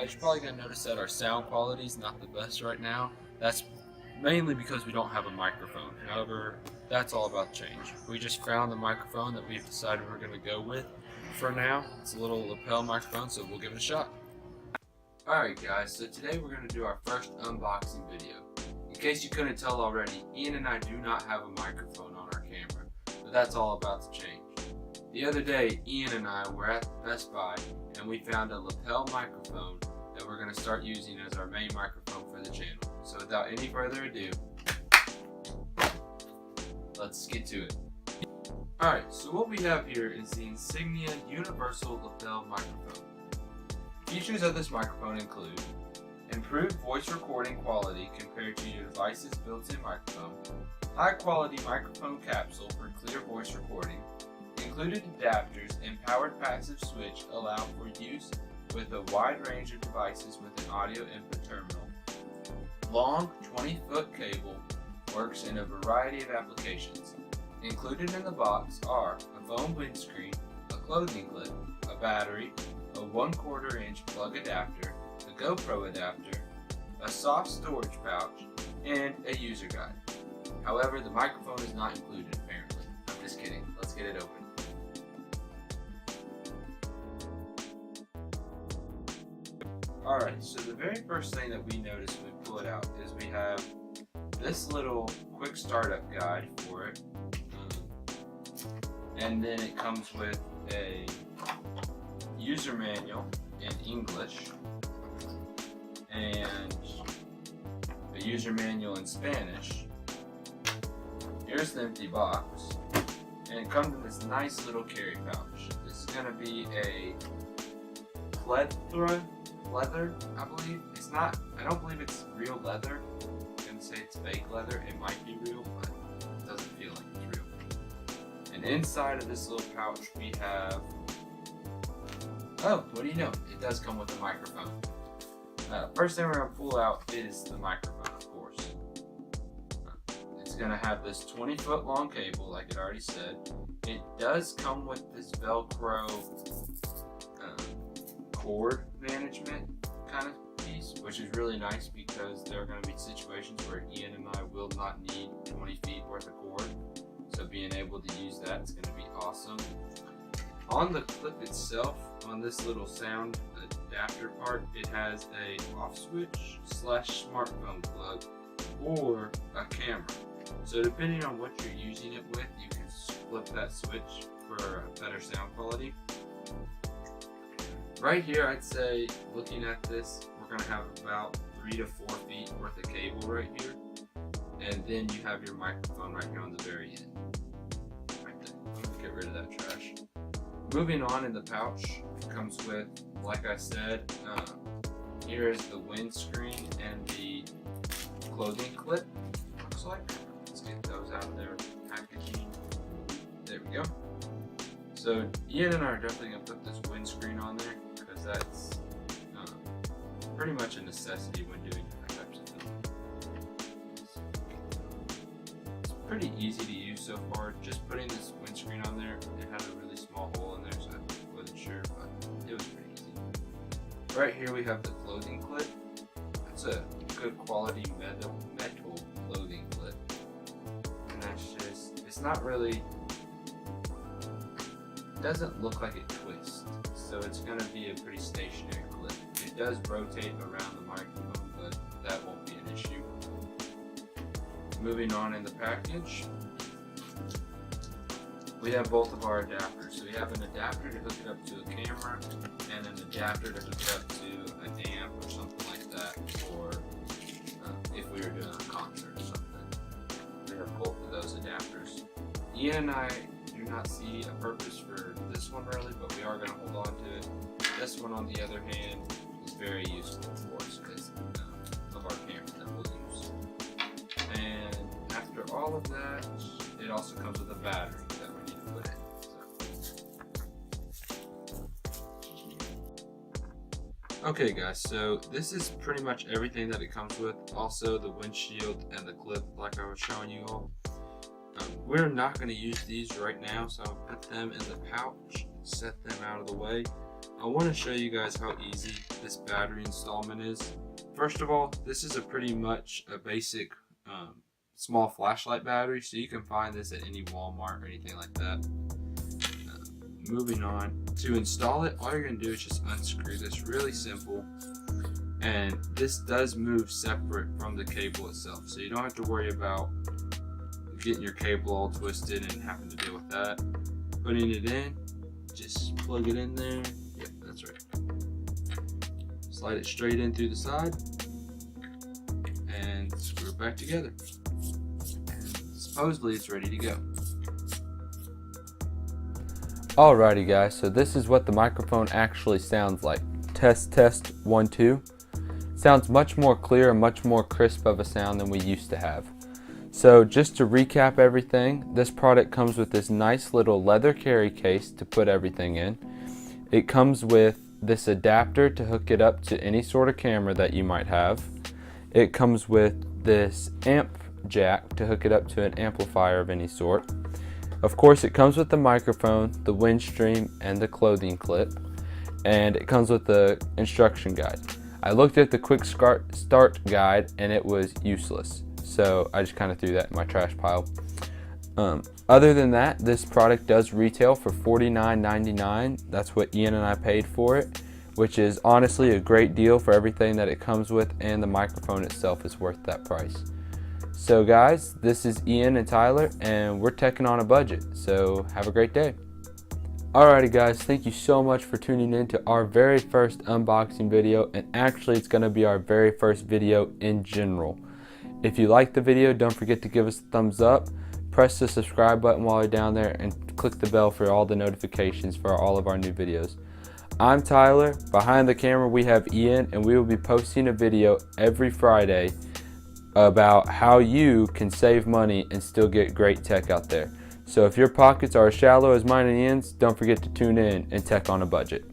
guys, you're probably going to notice that our sound quality is not the best right now. That's mainly because we don't have a microphone. However, that's all about to change. We just found the microphone that we've decided we're going to go with for now. It's a little lapel microphone, so we'll give it a shot. Alright guys, so today we're going to do our first unboxing video. In case you couldn't tell already, Ian and I do not have a microphone on our camera, but that's all about to change. The other day, Ian and I were at Best Buy and we found a lapel microphone that we're going to start using as our main microphone for the channel. So without any further ado, let's get to it. Alright, so what we have here is the Insignia Universal Lapel Microphone. Features of this microphone include improved voice recording quality compared to your device's built-in microphone, high quality microphone capsule for clear voice recording, included adapters and powered passive switch allow for use with a wide range of devices with an audio input terminal. Long 20-foot cable works in a variety of applications. Included in the box are a foam windscreen, a clothing clip, a battery, a 1/4 inch plug adapter, a GoPro adapter, a soft storage pouch, and a user guide. However, the microphone is not included apparently. I'm just kidding. Let's get it open. Alright, so the very first thing that we notice when we pull it out is we have this little quick startup guide for it. And then it comes with a user manual in English and a user manual in Spanish. Here's the empty box, and it comes in this nice little carry pouch. This is going to be a leather, I believe. It's not, I don't believe it's real leather. I'm going to say it's fake leather. It might be real, but it doesn't feel like it's real. And inside of this little pouch we have, oh, what do you know? It does come with a microphone. First thing we're going to pull out is the microphone, of course. It's going to have this 20-foot long cable, like it already said. It does come with this Velcro cord management kind of piece, which is really nice because there are going to be situations where Ian and I will not need 20 feet worth of cord. So being able to use that is going to be awesome. On the clip itself, on this little sound adapter part, it has a off switch / smartphone plug or a camera. So depending on what you're using it with, you can flip that switch for a better sound quality. Right here, I'd say, looking at this, we're going to have about 3 to 4 feet worth of cable right here. And then you have your microphone right here on the very end. Right there. I'm going to get rid of that trash. Moving on in the pouch, it comes with, like I said, here is the windscreen and the clothing clip, looks like. Let's get those out of their packaging. There we go. So Ian and I are definitely going to put this windscreen on there because that's pretty much a necessity when doing different types of filming. It's pretty easy to use so far. Just putting this windscreen on there, it had a really small hole in there, so I wasn't sure, but it was pretty easy. Right here we have the clothing clip. It's a good quality metal clothing clip. And that's just, it's not really, it doesn't look like it twists, so it's going to be a pretty stationary clip. It does rotate around the microphone, but that won't be an issue. Moving on in the package, we have both of our adapters. So we have an adapter to hook it up to a camera and an adapter to hook it up to an amp or something like that, or if we were doing a concert or something. We have both of those adapters. Ian and I do not see a purpose for this one really, but we are going to hold on to it. This one, on the other hand, is very useful, of course, because of our camera that we'll use. And after all of that, it also comes with a battery that we need to put in. Okay guys, so this is pretty much everything that it comes with. Also the windshield and the clip like I was showing you all. We're not going to use these right now, so I'll put them in the pouch. set them out of the way, I want to show you guys how easy this battery installment is. First of all, this is pretty much a basic small flashlight battery, so you can find this at any Walmart or anything like that. Moving on, to install it, all you're going to do is just unscrew this. Really simple. And this does move separate from the cable itself, so you don't have to worry about getting your cable all twisted and having to deal with that. Putting it in, just plug it in there. Yep, that's right. Slide it straight in through the side and screw it back together. And supposedly it's ready to go. Alrighty guys, so this is what the microphone actually sounds like. Test, test, 1, 2. Sounds much more clear and much more crisp of a sound than we used to have. So just to recap everything, this product comes with this nice little leather carry case to put everything in. It comes with this adapter to hook it up to any sort of camera that you might have. It comes with this amp jack to hook it up to an amplifier of any sort. Of course, it comes with the microphone, the Windstream, and the clothing clip. And it comes with the instruction guide. I looked at the quick start guide and it was useless. So I just kind of threw that in my trash pile. Other than that, this product does retail for $49.99. That's what Ian and I paid for it, which is honestly a great deal for everything that it comes with, and the microphone itself is worth that price. So guys, this is Ian and Tyler, and we're teching on a budget. So have a great day. Alrighty guys, thank you so much for tuning in to our very first unboxing video, and actually it's going to be our very first video in general. If you liked the video, don't forget to give us a thumbs up, press the subscribe button while you're down there, and click the bell for all the notifications for all of our new videos. I'm Tyler, behind the camera we have Ian, and we will be posting a video every Friday about how you can save money and still get great tech out there. So if your pockets are as shallow as mine and Ian's, don't forget to tune in and tech on a budget.